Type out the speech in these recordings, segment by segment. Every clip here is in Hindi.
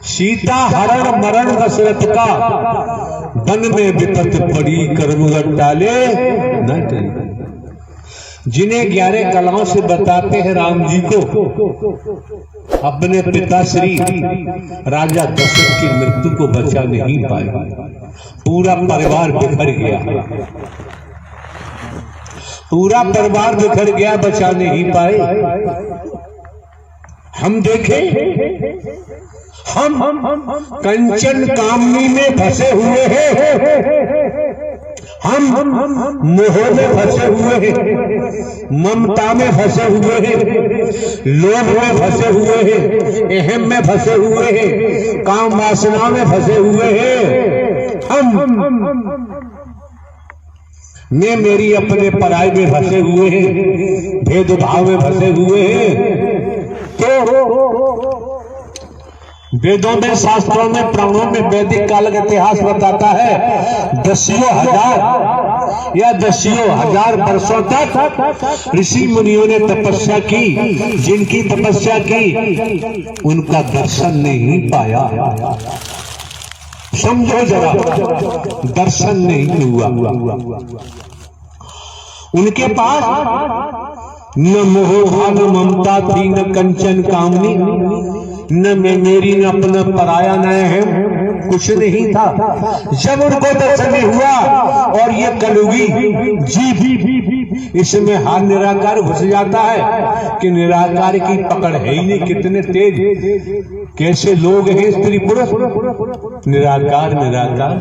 सीता हरण मरण दशरथ का, वन में विपत पड़ी कर्मगत टाले न टले। जिन्हें 11 कलाओं से बताते हैं राम जी को, अपने पिता श्री राजा दशरथ की मृत्यु को बचा नहीं पाए। पूरा परिवार बिखर गया, पूरा परिवार बिखर गया, बचा नहीं पाए। हम देखें, हम कंचन कामनी में फंसे हुए हैं, हम मोह में फंसे हुए हैं, ममता में फंसे हुए हैं, लोभ में फंसे हुए हैं, अहम में फंसे हुए हैं, काम वासना में फंसे हुए हैं। हम मैं मेरी अपने पराई में फंसे हुए हैं, भेदभाव में फंसे हुए हैं। तो वेदों में, शास्त्रों में, पुराणों में, वैदिक काल का इतिहास बताता है, दसियों हजार या दसियों हजार वर्षों तक ऋषि मुनियों ने तपस्या की। जिनकी तपस्या की उनका दर्शन नहीं पाया। समझो जरा, दर्शन नहीं हुआ। उनके पास न मोह न ममता थी, न कंचन कामनी, न मैं मेरी, न अपना पराया, न है, कुछ नहीं था। जब उनको दर्शन हुआ और ये कलयुगी जीव इसमें हाथ निराकार घुस जाता है कि निराकार की पकड़ है ही नहीं। कितने तेज, कैसे लोग हैं स्त्री पुरुष, निराकार निराकार।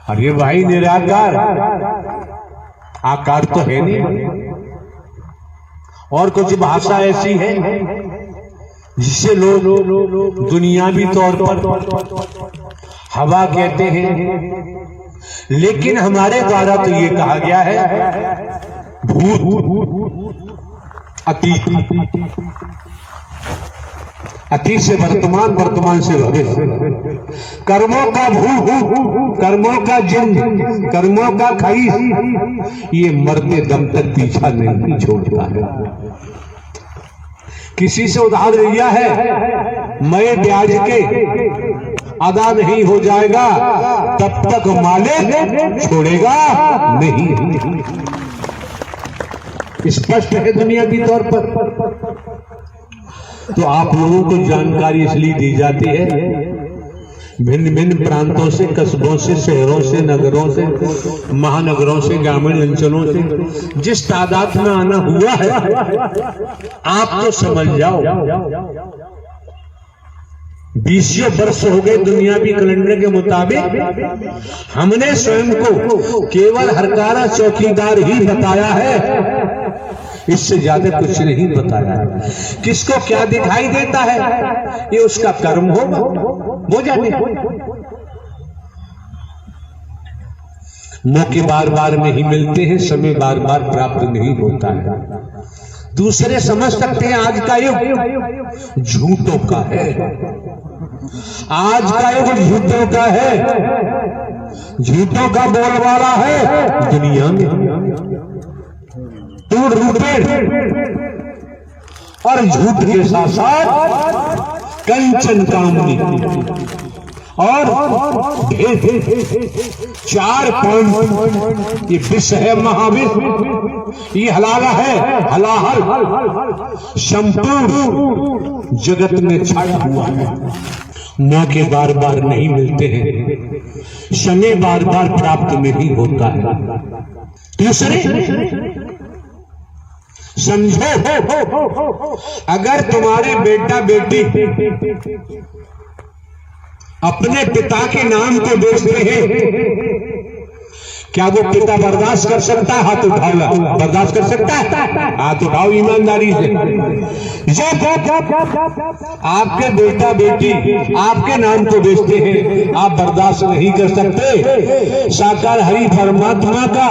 अरे भाई निराकार, आकार तो है नहीं। और कुछ भाषा ऐसी है जिसे लोग दुनियावी तौर पर हवा कहते हैं, लेकिन हमारे द्वारा तो ये कहा गया है भूत, अतीत, अतीत से वर्तमान, वर्तमान से भविष्य, कर्मों का भूत, कर्मों का जिन, कर्मों का खईस, ये मरते दम तक पीछा नहीं छोड़ता है। किसी से उधार लिया है, मैं ब्याज के अदा नहीं हो जाएगा तब तक मालिक छोड़ेगा नहीं। स्पष्ट है दुनिया की तौर पर। तो आप लोगों को जानकारी इसलिए दी जाती है, भिन्न भिन्न प्रांतों से, कस्बों से, शहरों से, नगरों से, महानगरों से, ग्रामीण अंचलों से जिस तादाद में आना हुआ है, आप तो समझ जाओ 20 वर्ष हो गए दुनियावी कैलेंडर के मुताबिक। हमने स्वयं को केवल हरकारा चौकीदार ही बताया है, इससे ज्यादा कुछ नहीं बताया। किसको क्या दिखाई देता है ये उसका कर्म होगा, वो जाने। मौके बार बार नहीं मिलते हैं, समय बार बार प्राप्त नहीं होता है। दूसरे समझ सकते हैं आज का युग झूठों का है, आज का युग झूठों का है, झूठों का बोलबाला है दुनिया में। टूट रूपे और झूठ के साथ साथ कंचन कामनी और 4 पॉइंट, ये विष है, महाविष, ये हलाला है, हलाहल संपूर्ण जगत में छाया हुआ है। मौके बार बार नहीं मिलते हैं, समय बार बार प्राप्त नहीं होता है। दूसरे समझो, अगर तुम्हारे बेटा बेटी अपने पिता के नाम को बेचते हैं, क्या वो पिता बर्दाश्त कर सकता है? हाथ उठाओ, बर्दाश्त कर सकता है? हाथ उठाओ ईमानदारी से। आपके बेटा बेटी आपके नाम को बेचते हैं, आप बर्दाश्त नहीं कर सकते। साकार हरि परमात्मा का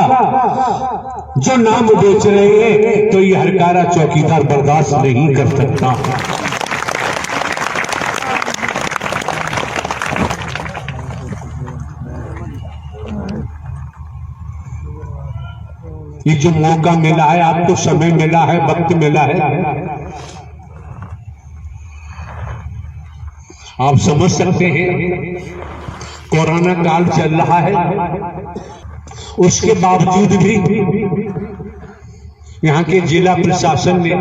जो नाम बेच रहे हैं, तो ये हरकारा चौकीदार बर्दाश्त नहीं कर सकता। ये जो मौका मिला है आपको, समय मिला है, वक्त मिला है, आप समझ सकते हैं कोरोना काल चल रहा है, उसके बावजूद भी यहाँ के जिला प्रशासन ने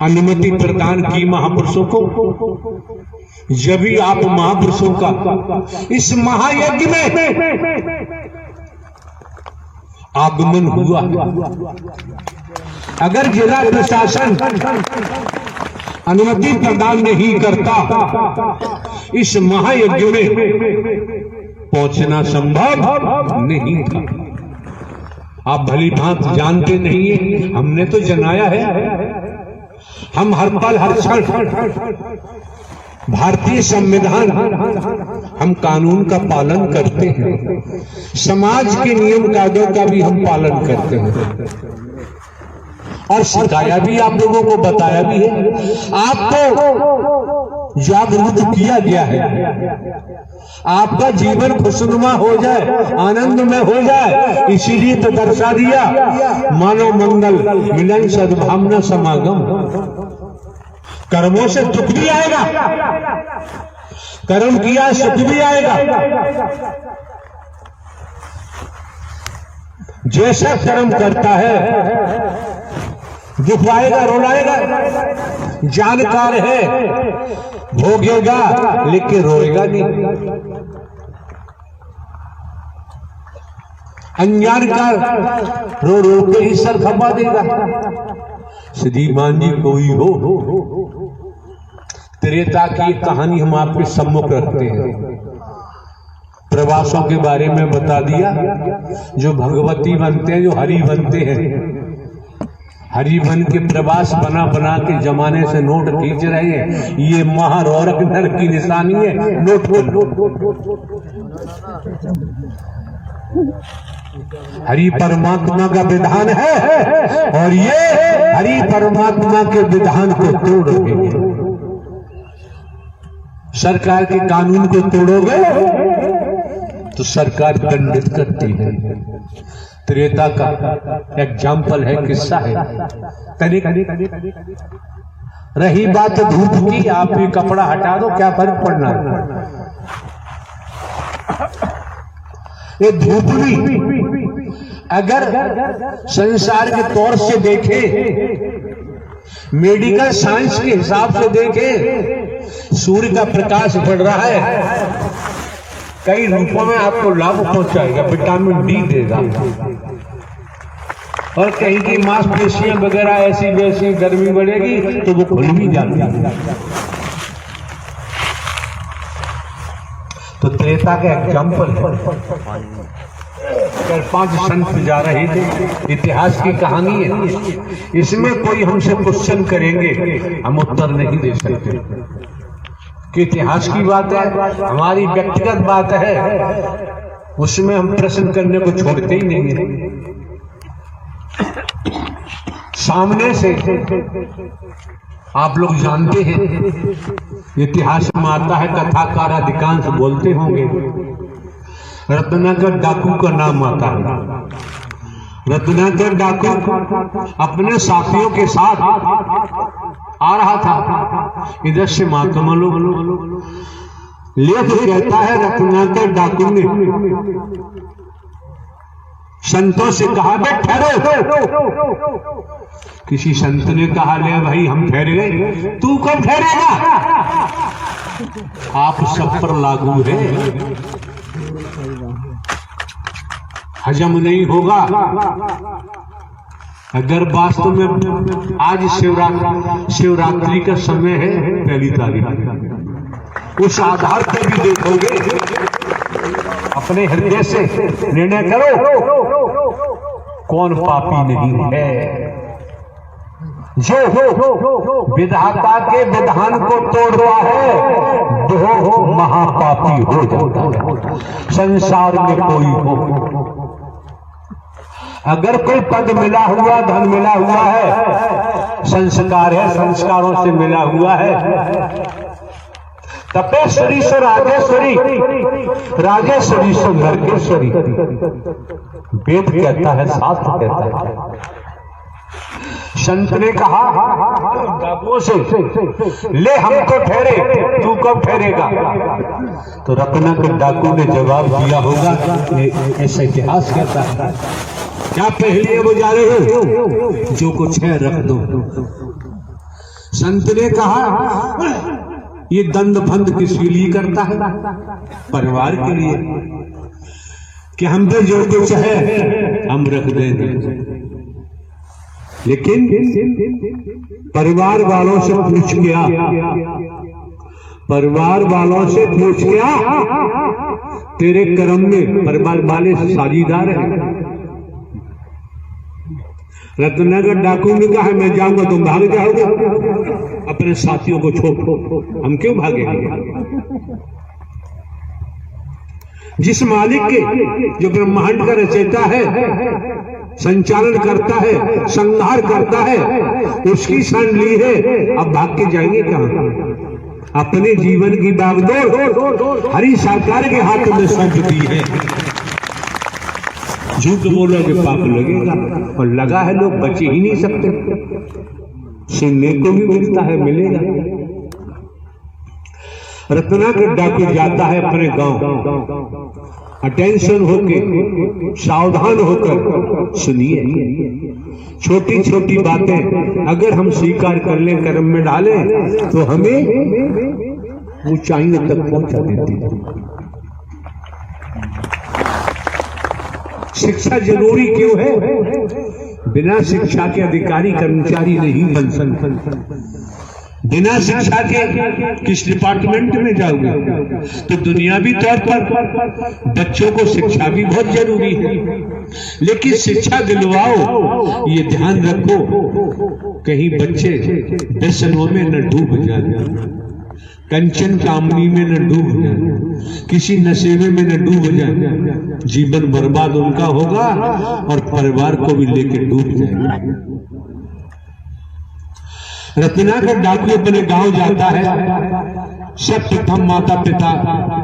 अनुमति प्रदान की महापुरुषों को। जब भी आप महापुरुषों का इस महायज्ञ में आगमन हुआ, अगर जिला प्रशासन अनुमति प्रदान नहीं करता, इस महायज्ञ में पहुंचना संभव नहीं था। आप भली भांत जानते नहीं है, हमने तो जनाया है। हम हर पल हर क्षण भारतीय संविधान, हम कानून का पालन करते हैं, समाज के नियम कायदों का भी हम पालन करते हैं और सिखाया भी, आप लोगों को बताया भी है, आपको जागरूक किया गया है। आपका जीवन खुशनुमा हो जाए, आनंद में हो जाए, इसीलिए तो दर्शा दिया मानव मंगल मिलन सद्भावना समागम। कर्मों से दुख भी आएगा, कर्म किया सुख भी आएगा। जैसा कर्म करता है दुख आएगा, रोलाएगा। जानकार है भोगेगा लेकिन रोएगा नहीं। अनजान का रो रो के ही सर खपा देगा। श्रीमान जी कोई हो, त्रेता की कहानी हम आपके सम्मुख रखते हैं। प्रवासों के बारे में बता दिया, जो भगवती बनते हैं, जो हरि बनते हैं, हरि बन के प्रवास बना बना के जमाने से नोट खींच रहे हैं। ये महारौरक नर की निशानी है। नोट हरि परमात्मा का विधान है और ये हरि परमात्मा के विधान को तोड़ रहे हैं। सरकार के कानून को तोड़ोगे तो सरकार दंडित करती है। त्रेता का एग्जाम्पल है, किस्सा है। रही बात धूप की, आप भी कपड़ा हटा दो, क्या फर्क पड़ना है। ये धूप भी अगर संसार के तौर से देखे, मेडिकल साइंस के हिसाब से देखे, सूर्य का प्रकाश बढ़ रहा है, कई रूपों में आपको लाभ पहुंचाएगा, विटामिन डी देगा। और कहीं की मांसपेशियां वगैरह ऐसी वैसी गर्मी बढ़ेगी तो वो खुल भी जाती है। तो त्रेता का एग्जाम्पल है। 5 संत जा रहे थे, इतिहास की कहानी है। इसमें कोई हमसे क्वेश्चन करेंगे, हम उत्तर नहीं दे सकते कि इतिहास की बात है, हमारी व्यक्तिगत बात है, उसमें हम प्रश्न करने को छोड़ते ही नहीं है। सामने से आप लोग जानते हैं, इतिहास में आता है, कथाकार अधिकांश बोलते होंगे, रत्नाकर डाकू का नाम आता है। रत्नाकर डाकू अपने साथियों के साथ आ रहा था, इधर से महात्मा लोग, लेख कहता है रत्नाकर डाकू ने संतों से कहा, बे ठहरो। किसी संत ने कहा, ले भाई हम ठहर गए, तू कब ठहरेगा, आप सब पर लागू है, हजम नहीं होगा। अगर वास्तव में आज शिवरात्रि का समय है, 1 तारीख, उस आधार पर भी देखोगे, अपने हृदय से निर्णय करो, कौन पापी नहीं है। जो विधाता के विधान को तोड़ रहा है वो महापापी हो जाता है। संसार में कोई हो, अगर कोई पद मिला हुआ, धन मिला हुआ है, संस्कार है, संस्कारों से मिला हुआ है, तपेश्वरी से राजेश्वरी, राजेश्वरी से नरकेश्वरी, वेद कहता है, शास्त्र कहता है। संत ने कहा डाकुओं से, ले हम तो ठहरे, तू कब ठहरेगा? तो रत्नाकर डाकू ने जवाब दिया होगा, ऐसा इतिहास कहता है, क्या पहेलियां बुझा रहे हो, जो कुछ है रख दो। संत ने कहा ये दंड फंद किसके लिए करता है? परिवार के लिए, कि हम पे जो कुछ है हम रख देंगे। लेकिन परिवार वालों से पूछ गया, परिवार वालों से पूछ गया, तेरे कर्म में परिवार वाले साझीदार हैं? रत्नाकर डाकू ने कहा मैं जाऊंगा, तुम भाग जाओगे अपने साथियों को छोड़, हम क्यों भागेंगे? जिस मालिक के, जो ब्रह्मांड का रचयिता है, संचालन करता है, संहार करता है, उसकी शरण ली है, अब भाग के जाएंगे कहां? अपने जीवन की बागडोर हरि सरकार के हाथ में सौंप दी है। झूठ बोलोगे पाप लगेगा, और लगा है लोग बचे ही नहीं सकते। सुनने को भी मिलता है, मिलेगा। रत्नाकर डाकू जाता है अपने गांव, अटेंशन होके, सावधान होकर सुनिए। छोटी छोटी बातें अगर हम स्वीकार कर लें, कर्म में डालें, तो हमें ऊंचाइयों तक पहुंचा देती है। शिक्षा जरूरी क्यों है? बिना शिक्षा के अधिकारी कर्मचारी नहीं बन सकते। बिना शिक्षा के किस डिपार्टमेंट में जाओगे? तो दुनियावी तौर पर बच्चों को शिक्षा भी बहुत जरूरी है, लेकिन शिक्षा दिलवाओ, ये ध्यान रखो कहीं बच्चे व्यसनों में न डूब जाए, कंचन कामनी में न डूब जाए, किसी नशे में न डूब जाए, जीवन बर्बाद उनका होगा और परिवार को भी लेकर डूब जाएगा। रत्नाकर डाकू अपने गांव जाता है, सर्वप्रथम माता पिता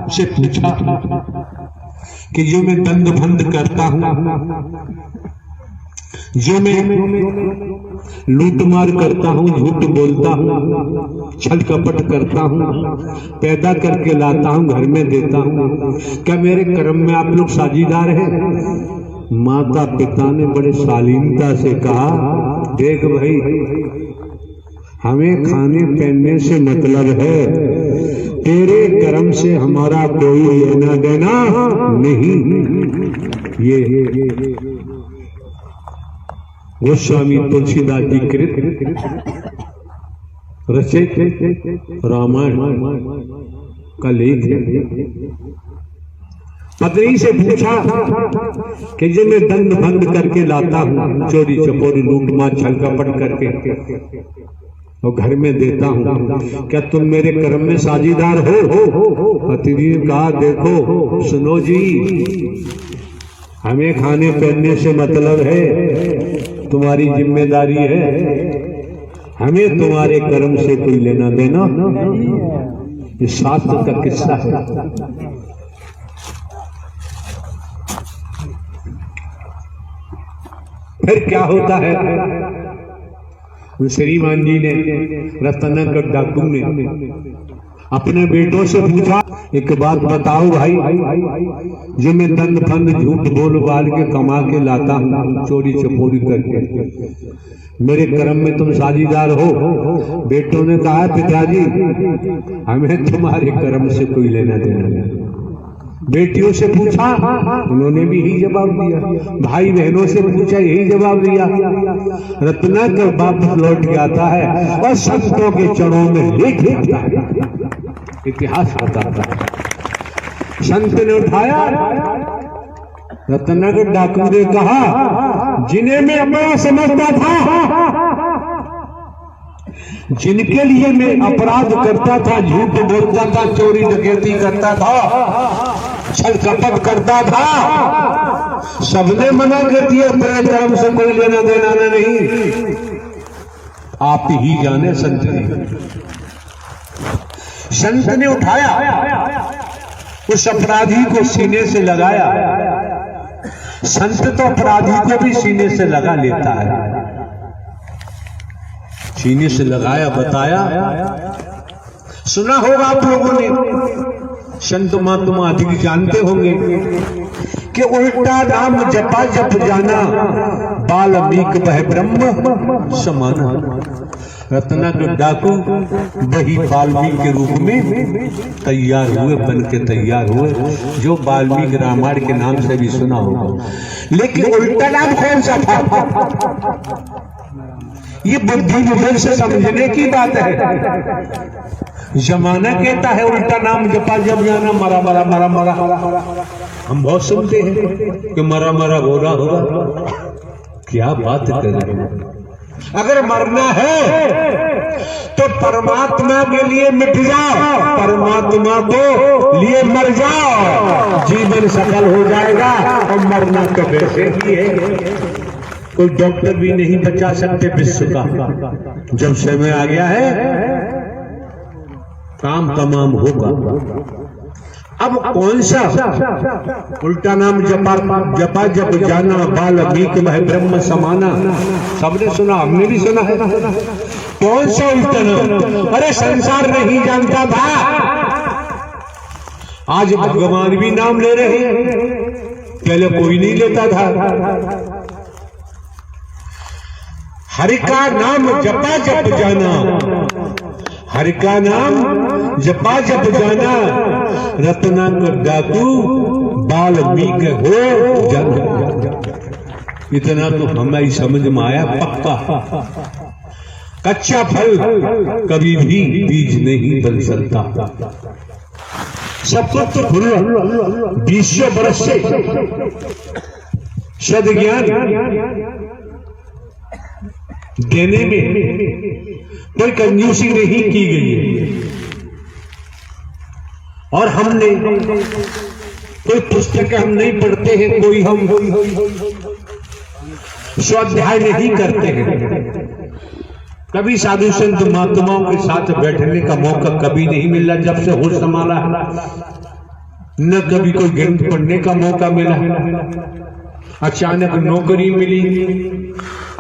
से पूछा कि जो मैं दंड भंड करता हूं, जो मैं लूटमार करता हूं, झूठ बोलता हूं, छल कपट करता हूं, पैदा करके लाता हूं, घर में देता हूं, क्या मेरे कर्म में आप लोग साझीदार हैं? माता पिता ने बड़े शालीनता से कहा, देख भाई, हमें खाने पहनने से मतलब है, तेरे कर्म से हमारा कोई लेना देना नहीं। ये गोस्वामी तुलसीदास जी कृत रचित रामायण का लेख है। पत्नी से पूछा कि जो मैं दंड भंड करके लाता हूँ, चोरी चपोरी लूटमार छल कपट करके और घर में देता हूँ, क्या तुम मेरे कर्म में साझीदार हो? पति ने कहा, देखो सुनो जी, हमें खाने पहनने से मतलब है, तुम्हारी जिम्मेदारी है, हमें तुम्हारे कर्म से कोई लेना देना। ये शास्त्र का किस्सा है। फिर क्या होता है? श्रीमान जी ने, रत्नाकर डाकू ने अपने बेटों से पूछा, एक बात बताओ भाई, जो मैं दंड फंद झूठ बोल बाल के कमा के लाता हूँ, चोरी चपोरी करके, मेरे कर्म में तुम साझीदार हो? बेटों ने कहा, पिताजी हमें तुम्हारे कर्म से कोई लेना देना नहीं। बेटियों से पूछा, उन्होंने भी यही जवाब दिया। भाई बहनों से पूछा, यही जवाब दिया। रत्नाकर वापस लौट के आता है और संतों के चरणों में लेट जाता है। इतिहास बताता है, संत ने उठाया, रत्नाकर डाकू ने कहा, जिन्हें मैं अपना समझता था, जिनके लिए मैं अपराध करता था, झूठ बोलता था, चोरी डकैती करता था, छल कपट करता था, सबने मना कर दिया, तेरे कर्म से कोई लेना देना नहीं। आप ही जाने संत ने, संत ने उठाया, उस अपराधी को सीने से लगाया। संत तो अपराधी को भी सीने से लगा लेता है। सीने से लगाया, बताया। सुना होगा आप लोगों ने, संत महात्मा अधिक जानते होंगे कि उल्टा नाम जपा जप जाना, बाल्मीकि वह ब्रह्म समाना। रत्ना के डाकू वही वाल्मीकि के रूप में तैयार हुए, बन के तैयार हुए, जो वाल्मीकि रामायण के नाम से भी सुना होगा। लेकिन उल्टा नाम कौन सा था? ये बुद्धि विवेक से समझने की बात है। जमाना कहता है उल्टा नाम जपा जप जाना, मरा मरा मरा मरा। हम बहुत सुनते हैं कि मरा मरा बोला होगा। क्या बात कर रहे हैं? अगर मरना है तो परमात्मा के लिए मिट जाओ, परमात्मा को लिए मर जाओ, जीवन सफल हो जाएगा। और मरना तो वैसे ही है, कोई डॉक्टर भी नहीं बचा सकते विश्व का। जब समय आ गया है काम तमाम होगा। अब कौन सा उल्टा नाम जपा जप जाना, बाल्मीकि वह ब्रह्म समाना। सबने सुना, हमने भी सुना है। कौन सा उल्टा नाम? अरे संसार नहीं जानता था, आज भगवान भी नाम ले रहे हैं, पहले कोई नहीं लेता था। हरि का नाम जपा जप जाना, हरि का नाम जपा जप जाना, रत्ना का डाकू वाल्मीकि हो जाना। इतना तो हमें समझ में आया पक्का। कच्चा फल कभी भी बीज नहीं बन सकता। सबको तो 20 बरस से सद्ज्ञान देने में कोई कंजूसी नहीं की गई है। और हमने कोई पुस्तक हम नहीं पढ़ते हैं, कोई हम स्वाध्याय नहीं करते हैं। कभी साधु संत महात्माओं के साथ बैठने का मौका कभी नहीं मिला जब से होश संभाला, न कभी कोई ग्रंथ पढ़ने का मौका मिला। अचानक नौकरी मिली,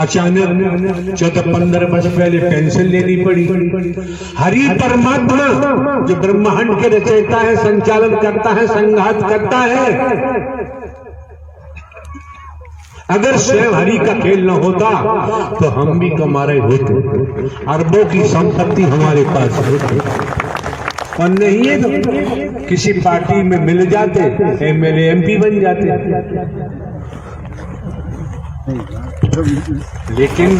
अचानक 14-15 वर्ष पहले पेंशन लेनी पड़ी। हरि परमात्मा जो ब्रह्मांड के रचयिता है, संचालन करता है, संघात करता है। अगर स्वयं हरि का खेल न होता तो हम भी कमा रहे होते, अरबों की संपत्ति हमारे पास होती। और नहीं है तो किसी पार्टी में मिल जाते, एमएलए एमपी बन जाते। लेकिन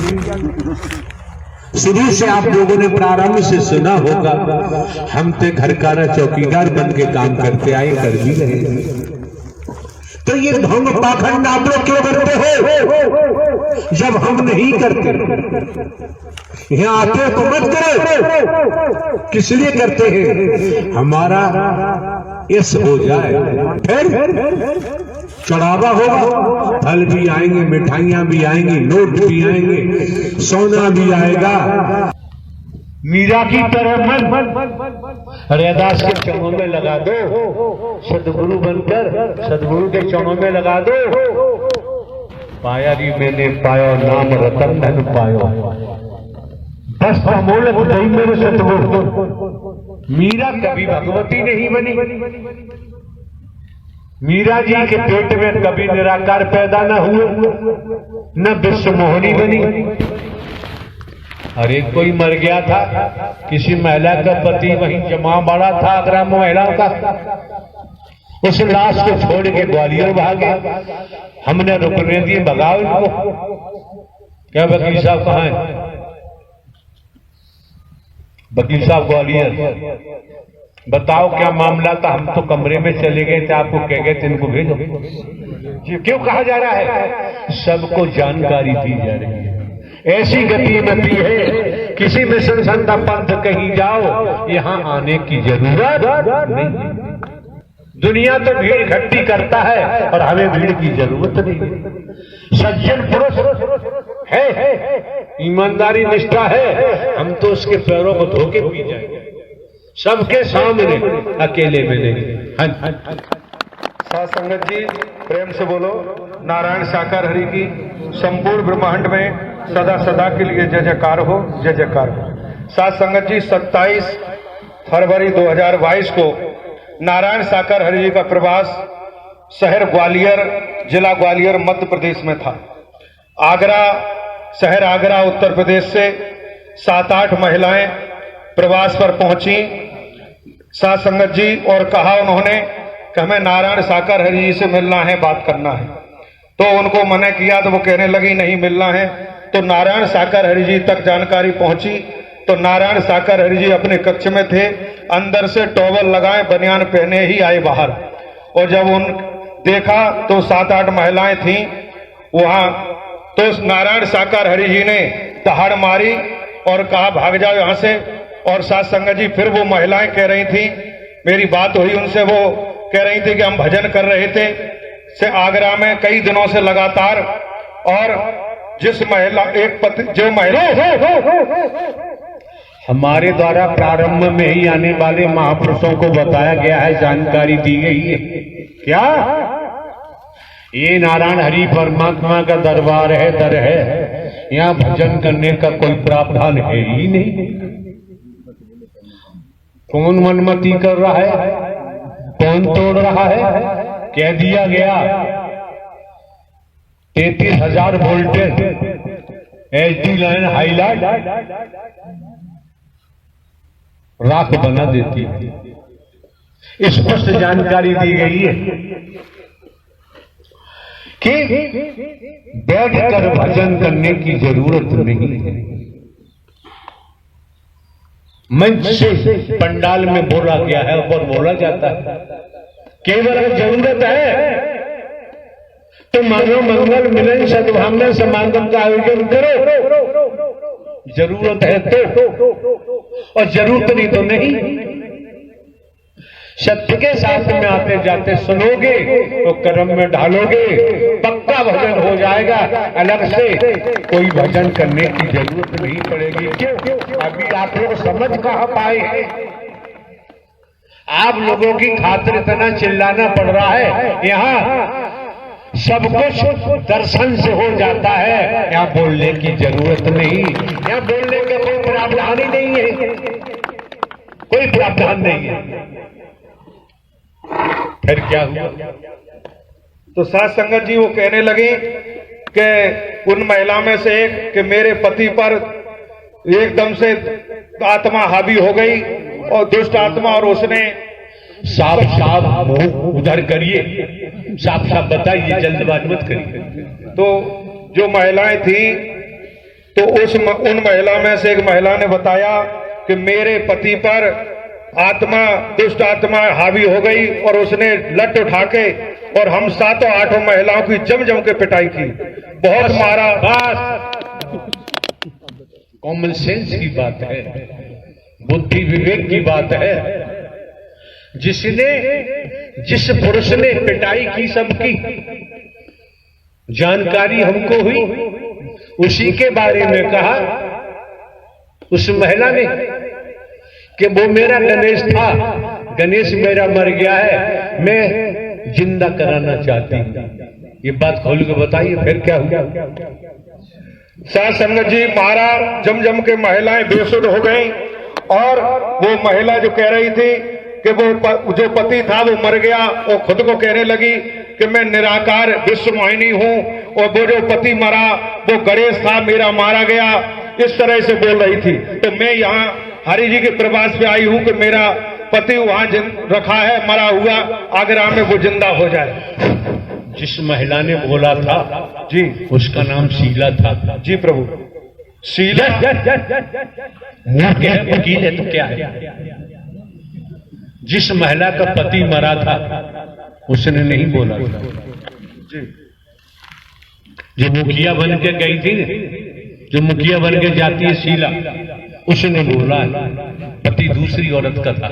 शुरू से आप लोगों ने प्रारंभ से सुना होगा, हम तो घर का चौकीदार बन के काम करते आए, कर भी रहे। तो ये ढोंग पाखंड आप लोग क्यों करते हो जब हम नहीं करते? यहाँ आते तो मत करो, किस लिए करते हैं? हमारा यश हो जाए, फिर चढ़ावा होगा, फल भी आएंगे, मिठाइयां भी आएंगी, नोट भी आएंगे, सोना भी आएगा। मीरा की तरह मन रैदास के चरणों में लगा दो, सदगुरु बनकर सदगुरु के चरणों में लगा दो। पाया री मैंने पायो नाम रतन धन पायो, बस अमोल बुद्धि मेरे सतगुरु। मीरा कभी भगवती नहीं बनी, मीरा जी के पेट में कभी निराकार पैदा न हुए, न विश्व मोहिनी बनी। अरे कोई मर गया था, किसी महिला का पति वहीं जमा बड़ा था, आगरा में महिला का, उस लाश को छोड़ के ग्वालियर भागे। हमने रुकने दिए, भगाओ इनको। क्या वकील साहब कहाँ हैं? वकील साहब ग्वालियर, बताओ क्या मामला था? हम तो कमरे में चले गए थे, आपको कह गए थे इनको भेजो। क्यों कहा जा रहा है? सबको जानकारी दी जा रही है। ऐसी गतिविधि है, किसी मिशन संता पंथ कहीं जाओ, यहाँ आने की जरूरत नहीं। दुनिया तो भीड़ इकट्ठी करता है और हमें भीड़ की जरूरत नहीं। सज्जन पुरुष है, ईमानदारी निष्ठा है, हम तो उसके पैरों को धो के पी जाएंगे, सबके सामने, अकेले में नहीं। साथ संगत जी प्रेम से बोलो, नारायण साकार हरि की संपूर्ण ब्रह्मांड में सदा सदा के लिए जय जयकार हो, जय जयकार हो। साथ संगत जी 27 फरवरी 2022 को नारायण साकर हरि जी का प्रवास शहर ग्वालियर, जिला ग्वालियर, मध्य प्रदेश में था। आगरा, शहर आगरा, उत्तर प्रदेश से 7-8 महिलाएं प्रवास पर पहुंची साथ संगत जी, और कहा उन्होंने कि हमें नारायण साकर हरि जी से मिलना है, बात करना है। तो उनको मना किया तो वो कहने लगी नहीं मिलना है। तो नारायण साकर हरि जी तक जानकारी पहुंची तो नारायण साकर हरि जी अपने कक्ष में थे, अंदर से टॉवल लगाए बनियान पहने ही आए बाहर। और जब उन देखा तो 7-8 महिलाएं थीं वहां, तो नारायण साकर हरि जी ने दहाड़ मारी और कहा भाग जाओ यहां से। और साथ संगत जी फिर वो महिलाएं कह रही थी, मेरी बात हुई उनसे, वो कह रही थी कि हम भजन कर रहे थे से आगरा में कई दिनों से लगातार, और जिस महिला एक पति जो महिला हमारे द्वारा प्रारंभ में ही आने वाले महापुरुषों को बताया गया है, जानकारी दी गई है। क्या ये नारायण हरि परमात्मा का दरबार है, दर है, यहाँ भजन करने का कोई प्रावधान है ही नहीं। कौन मनमती कर रहा है, कौन तोड़ रहा है? कह दिया गया 33,000 वोल्टेज HD लाइन हाईलाइट राख बना देती है। स्पष्ट जानकारी दी गई है कि बैठकर भजन करने की जरूरत नहीं है। मंच से पंडाल में बोला गया है और बोला जाता है, केवल जरूरत है तो मानव मंगल मिलन सद्भावना समागम का आयोजन करो। जरूरत है तो, और जरूरत नहीं तो नहीं। सत्य के साथ में आते जाते सुनोगे तो कर्म में ढालोगे, पक्का भजन हो जाएगा। अलग से कोई भजन करने की जरूरत नहीं पड़ेगी। क्यों? अभी आप लोग समझ कहां पाए हैं? आप लोगों की खातिर इतना चिल्लाना पड़ रहा है। यहाँ सब कुछ दर्शन से हो जाता है, यहाँ बोलने की जरूरत नहीं। यहाँ बोलने का कोई प्रावधान ही नहीं है, कोई प्रावधान नहीं है। फिर क्या हुआ? तो साथ संगत जी वो कहने लगी कि उन महिला में से एक कि मेरे पति पर एकदम से आत्मा हावी हो गई और दुष्ट आत्मा, और उसने साफ साफ मुंह उधर करिए, साफ साफ बताइए, जल्दबाजी मत करिए। तो जो महिलाएं थी तो उन महिला में से एक महिला ने बताया कि मेरे पति पर आत्मा, दुष्ट आत्मा हावी हो गई और उसने लट उठा के और हम 7-8 महिलाओं की जम जम के पिटाई की, बहुत मारा। कॉमन सेंस की बात है, बुद्धि विवेक की बात है। जिस पुरुष ने पिटाई की सबकी जानकारी हमको हुई, उसी के बारे में कहा उस महिला ने कि वो मेरा गणेश था, गणेश मेरा मर गया है, मैं जिंदा कराना चाहती हूं। ये बात खोल के बताइए, फिर क्या हुआ? साथ संगत जी मारा, जम जम के महिलाएं बेसुध हो गई। और वो महिला जो कह रही थी कि वो जो पति था वो मर गया, वो खुद को कहने लगी कि मैं निराकार विश्व मोहिनी हूं, और वो जो पति मरा वो गणेश था, मेरा मारा गया, इस तरह से बोल रही थी। तो मैं यहाँ हरि जी के प्रवास पे आई हूं कि मेरा पति वहां रखा है मरा हुआ, आगरा में वो जिंदा हो जाए। जिस महिला ने बोला था जी, उसका नाम शीला था। जी प्रभु। शीला मुंह क्या है, वकील है तो क्या है? जिस महिला का पति मरा था उसने नहीं बोला था। जी, जो मुखिया बन के गई थी, जो मुखिया बन के जाती है शीला, उसने बोला पति दूसरी औरत का था।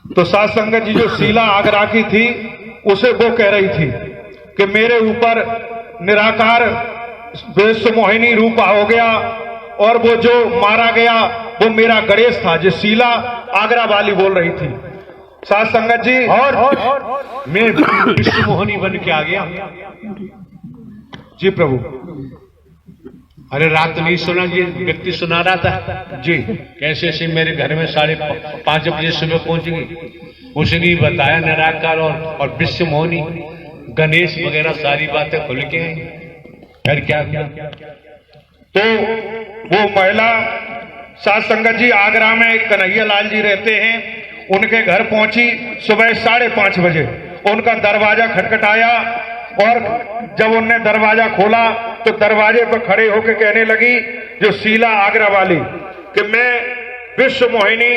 तो साथ संगत जी जो शीला आगरा की थी उसे वो कह रही थी कि मेरे ऊपर निराकार विश्व मोहिनी रूप हो गया, और वो जो मारा गया वो मेरा गणेश था, जो शीला आगरा वाली बोल रही थी। साथ संगत जी, और मैं विश्व मोहिनी बन के आ गया। जी प्रभु। अरे रात नहीं सुना, ये व्यक्ति सुना रहा था जी। कैसे ऐसे मेरे घर में 5:30 बजे सुबह पहुंच गई। उसने बताया निराकार और विश्व मोहिनी गणेश वगैरह सारी बातें खुल के आई। फिर क्या किया? तो वो महिला सात संगत जी आगरा में कन्हैया लाल जी रहते हैं, उनके घर पहुंची सुबह 5:30 बजे। उनका दरवाजा खटखटाया और जब उनने दरवाजा खोला तो दरवाजे पर खड़े होकर कहने लगी, जो शीला आगरा वाली, कि मैं विश्व मोहिनी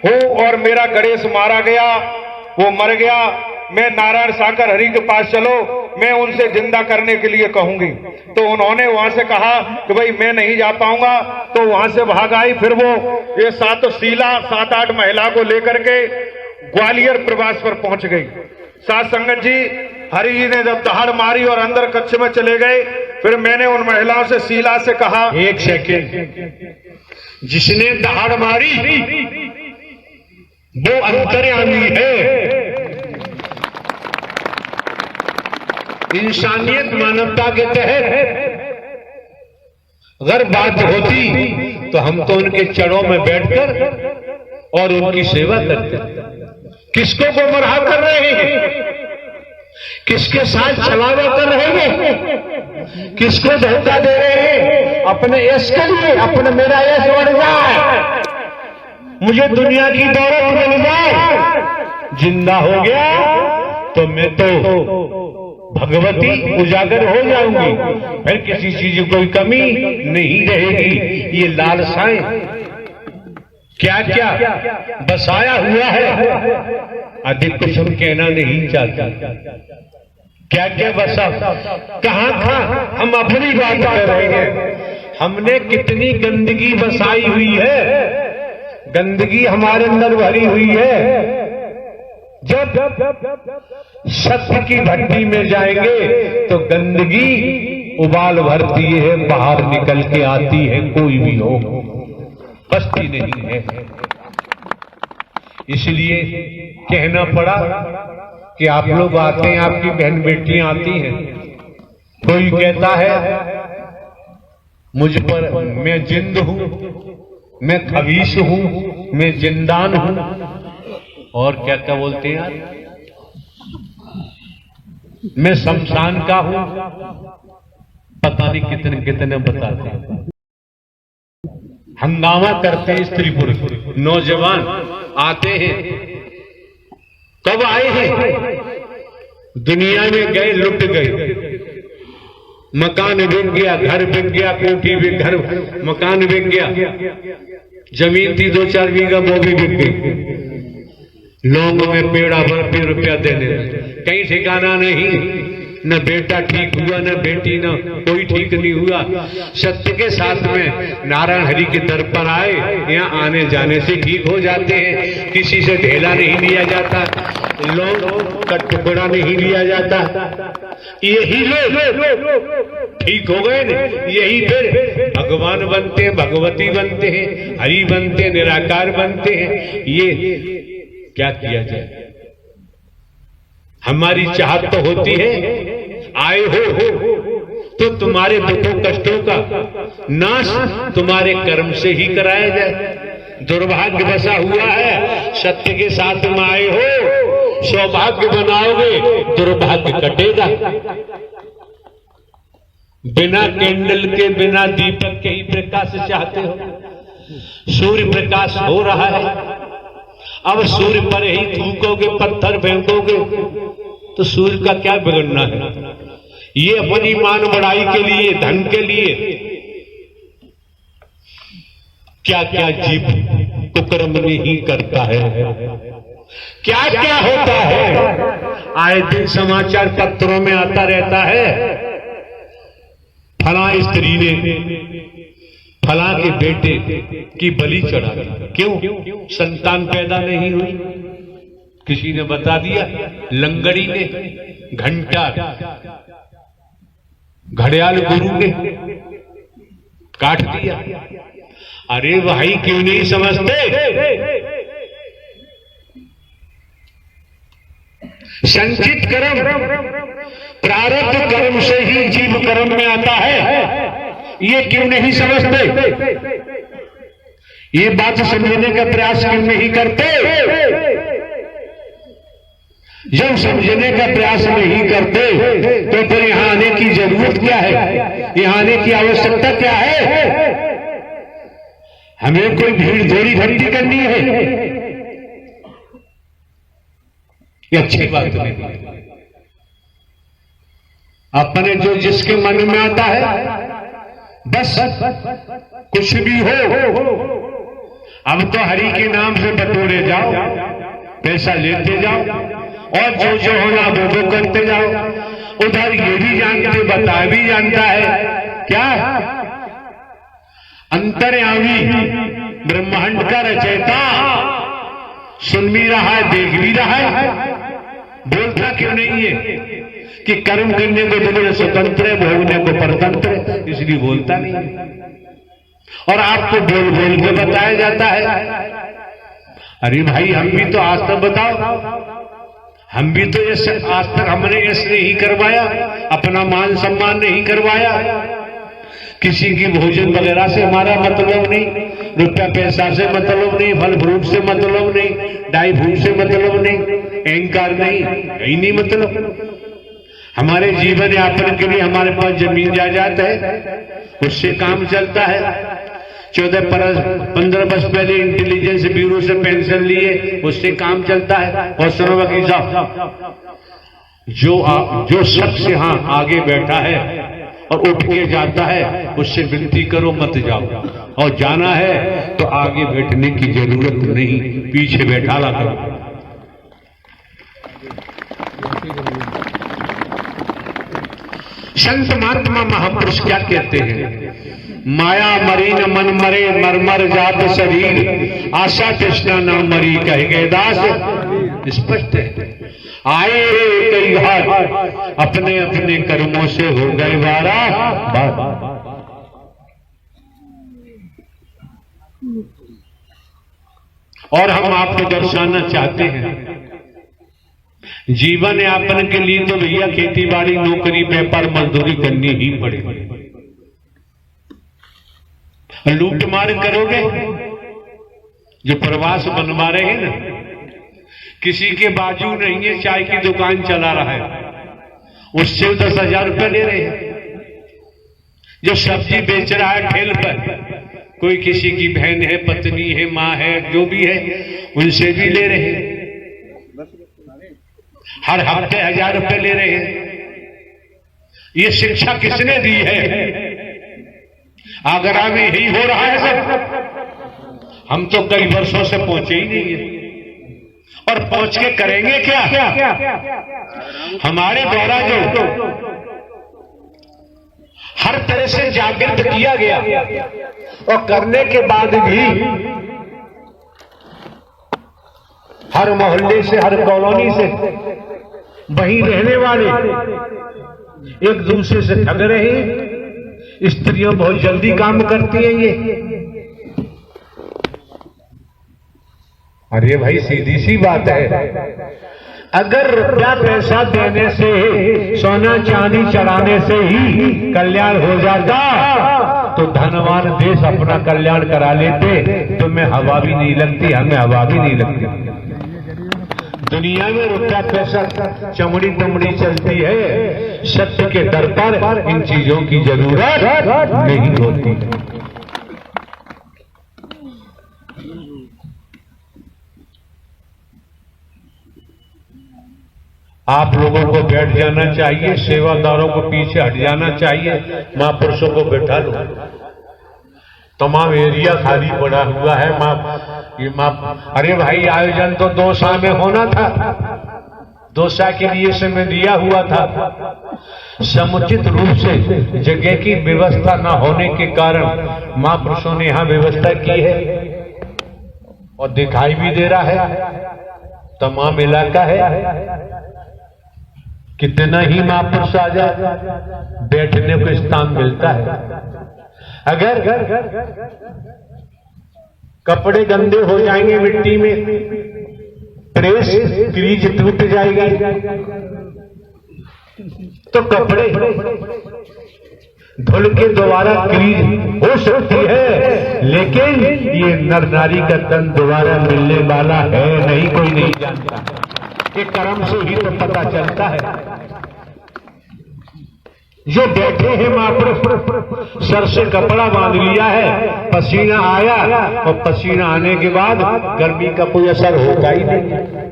हूं और मेरा गणेश मारा गया, वो मर गया, मैं नारायण साकर हरि के पास चलो, मैं उनसे जिंदा करने के लिए कहूंगी। तो उन्होंने वहां से कहा कि भाई मैं नहीं जा पाऊंगा, तो वहां से भाग आई। फिर वो ये 7-8 महिला को लेकर के ग्वालियर प्रवास पर पहुंच गई। सात संगत जी हरि जी ने जब दहाड़ मारी और अंदर कक्ष में चले गए, फिर मैंने उन महिलाओं से शीला से कहा, एक सेकेंड, जिसने दहाड़ मारी वो अंतर्यामी है। इंसानियत मानवता के तहत अगर बात होती तो हम तो उनके चरणों में बैठकर और उनकी सेवा करते। किसको गुमराह कर रहे हैं? किसके साथ छलावा कर रहे हैं? किसको धोखा दे रहे हैं? अपने यश के लिए, अपने मेरा यश बढ़ जाए, मुझे दुनिया की दौलत मिल जाए, जिंदा हो गया तो मैं तो भगवती उजागर हो जाऊंगी, फिर किसी चीज की कोई कमी नहीं रहेगी। ये लालसाएं क्या क्या बसाया हुआ है, अधिक कुछ हम कहना नहीं चाहता। क्या क्या बसा, कहां था, हम अपनी बात कर रहे हैं। हमने कितनी गंदगी बसाई हुई है, गंदगी हमारे अंदर भरी हुई है। जब सत्य की भट्टी में जाएंगे तो गंदगी उबाल भरती है, बाहर निकल के आती है, कोई भी हो, बसती नहीं है। इसलिए कहना पड़ा कि आप लोग आते हैं, आपकी बहन बेटियां आती हैं, कोई कहता है मुझ पर मैं जिंद हूं, मैं खबीस हूं, मैं जिंदान हूं, और क्या क्या बोलते हैं यार, मैं शमशान का हूं, पता नहीं कितने कितने बताते हैं। हंगामा करते हैं स्त्री पुरुष, नौजवान आते हैं। कब आए हैं? दुनिया में गए, लुट गए, मकान बिक गया, घर बिक गया, कोठी बिक, घर मकान बिक गया, जमीन थी 2-4 बीघा वो भी बिक गई। लोगों में पेड़ा भर पे रुपया देने, कहीं ठिकाना नहीं, न बेटा ठीक हुआ, न बेटी, न कोई ठीक नहीं हुआ। सत्य के साथ में नारायण हरि के दर पर आए, यहाँ आने जाने से ठीक हो जाते हैं। किसी से ढेला नहीं लिया जाता, लोग का टुकड़ा नहीं लिया जाता। यही लोग ठीक हो गए न, यही फिर भगवान बनते हैं, भगवती बनते हैं, हरि बनते हैं, निराकार बनते हैं। ये क्या किया जाए? हमारी चाहत तो होती है, आए हो तो तुम्हारे दुखों कष्टों का नाश तुम्हारे कर्म से ही कराया जाए। दुर्भाग्य बसा हुआ है, सत्य के साथ में आए हो, सौभाग्य बनाओगे, दुर्भाग्य कटेगा। बिना कैंडल के, बिना दीपक के ही प्रकाश चाहते हो। सूर्य प्रकाश हो रहा है, अब सूर्य पर ही थूकोगे, पत्थर फेंकोगे तो सूर्य का क्या बिगड़ना है? ये अपनी मान बढ़ाई के लिए, धन के लिए क्या क्या जीव कुकर्म नहीं करता है, क्या क्या होता है। आए दिन समाचार पत्रों में आता रहता है, फला स्त्री ने फला के बेटे की बलि चढ़ा दी। क्यों? संतान पैदा नहीं हुई। किसी ने बता दिया, लंगड़ी ने, घंटा, घड़ियाल गुरु ने काट दिया। अरे भाई क्यों नहीं समझते? संचित कर्म प्रारब्ध कर्म से ही जीव कर्म में आता है। ये क्यों नहीं समझते? ये बात समझने का प्रयास क्यों नहीं करते? जब समझने का प्रयास नहीं करते तो फिर यहां आने की जरूरत क्या है? यहां आने की आवश्यकता क्या है? हमें कोई भीड़ दौड़ी इकट्ठी करनी है? ये अच्छी बात नहीं। अपने जो जिसके मन में आता है बस कुछ भी हो, अब तो हरि के नाम से बटोरे जाओ, पैसा लेते जाओ और जो होना वो करते जाओ। उधर ये भी जानते, बता भी जानता है क्या? अंतर्यामी ब्रह्मांड का रचयिता सुन भी रहा है, देख भी रहा है, बोलता क्यों नहीं है कि कर्म करने को दुनिया स्वतंत्र है, भोगने को परतंत्र है, इसलिए बोलता नहीं है। और आपको बोल बोल के बताया जाता है। अरे भाई, हम भी तो आज तक बताओ, हम भी तो ये आज तक हमने ऐसे नहीं करवाया, अपना मान सम्मान नहीं करवाया, किसी की भोजन वगैरह से हमारा मतलब नहीं, रुपया पैसा से मतलब नहीं, फल फ्रूट से मतलब नहीं, ड्राई फ्रूट से मतलब नहीं, अहंकार नहीं, यही नहीं मतलब। हमारे जीवन यापन के लिए हमारे पास जमीन जायदाद है, उससे काम चलता है। 14-15 वर्ष पहले इंटेलिजेंस ब्यूरो से पेंशन लिए, उससे काम चलता है। और सुनो वकील साहब, जो शख्स यहाँ आगे बैठा है और उठ के जाता है, उससे विनती करो मत जाओ, और जाना है तो आगे बैठने की जरूरत नहीं, पीछे बैठा ला करो। संत महात्मा महापुरुष क्या कहते हैं? माया मरी न मन मरे, मरमर जात शरीर, आशा कृष्णा न मरी कह गए दास। स्पष्ट है। आए कई घाट, अपने अपने कर्मों से हो गए वारा। और हम आपको दर्शाना चाहते हैं, जीवन यापन के लिए तो भैया खेती बाड़ी, नौकरी, व्यापार, मजदूरी करनी ही पड़ेगी। लूट मार करोगे, जो प्रवास बनवा रहे हैं ना, किसी के बाजू नहीं है, चाय की दुकान चला रहा है, उससे 10,000 रुपये ले रहे हैं। जो सब्जी बेच रहा है ठेल पर, कोई किसी की बहन है, पत्नी है, माँ है, जो भी है, उनसे भी ले रहे हैं। हर हफ्ते 1,000 रुपये ले रहे हैं। ये शिक्षा किसने दी है? आगरा में यही हो रहा है सब। हम तो कई वर्षों से पहुंचे ही नहीं है, और पहुंच के करेंगे क्या? हमारे द्वारा जो हर तरह से जागृत किया गया, और करने के बाद भी हर मोहल्ले से, हर कॉलोनी से वहीं रहने वाले एक दूसरे से ठग रहे हैं। स्त्रियां बहुत जल्दी काम करती हैं ये। अरे भाई, सीधी सी बात है, अगर रुपया पैसा देने से, सोना चांदी चढ़ाने से ही कल्याण हो जाता तो धनवान देश अपना कल्याण करा लेते। तुम्हें हवा भी नहीं लगती, हमें हवा भी नहीं लगती। दुनिया में रुपया पैसा चमड़ी तमड़ी चलती है, सत्य के दर पर इन चीजों की जरूरत नहीं होती। आप लोगों को बैठ जाना चाहिए, सेवादारों को पीछे हट जाना चाहिए, महापुरुषों को बैठा लो। तमाम एरिया खाली पड़ा हुआ है। अरे भाई, आयोजन तो 2 साल में होना था, 2 साल के लिए समय दिया हुआ था। समुचित रूप से जगह की व्यवस्था न होने के कारण महापुरुषों ने यहाँ व्यवस्था की है, और दिखाई भी दे रहा है, तमाम इलाका है। कितना ही महापुरुष आ जाए, बैठने को स्थान मिलता है। अगर कपड़े गंदे हो जाएंगे मिट्टी में, प्रेस क्रीज टूट जाएगी, तो कपड़े धुल के दोबारा क्रीज हो सकती है, लेकिन ये नर नारी का तन दोबारा मिलने वाला है नहीं, कोई नहीं जानता। ये कर्म से ही तो पता चलता है। जो बैठे हैं महापुरुष, सर से कपड़ा बांध लिया है, पसीना आया और पसीना आने के बाद गर्मी का कोई असर होता ही नहीं।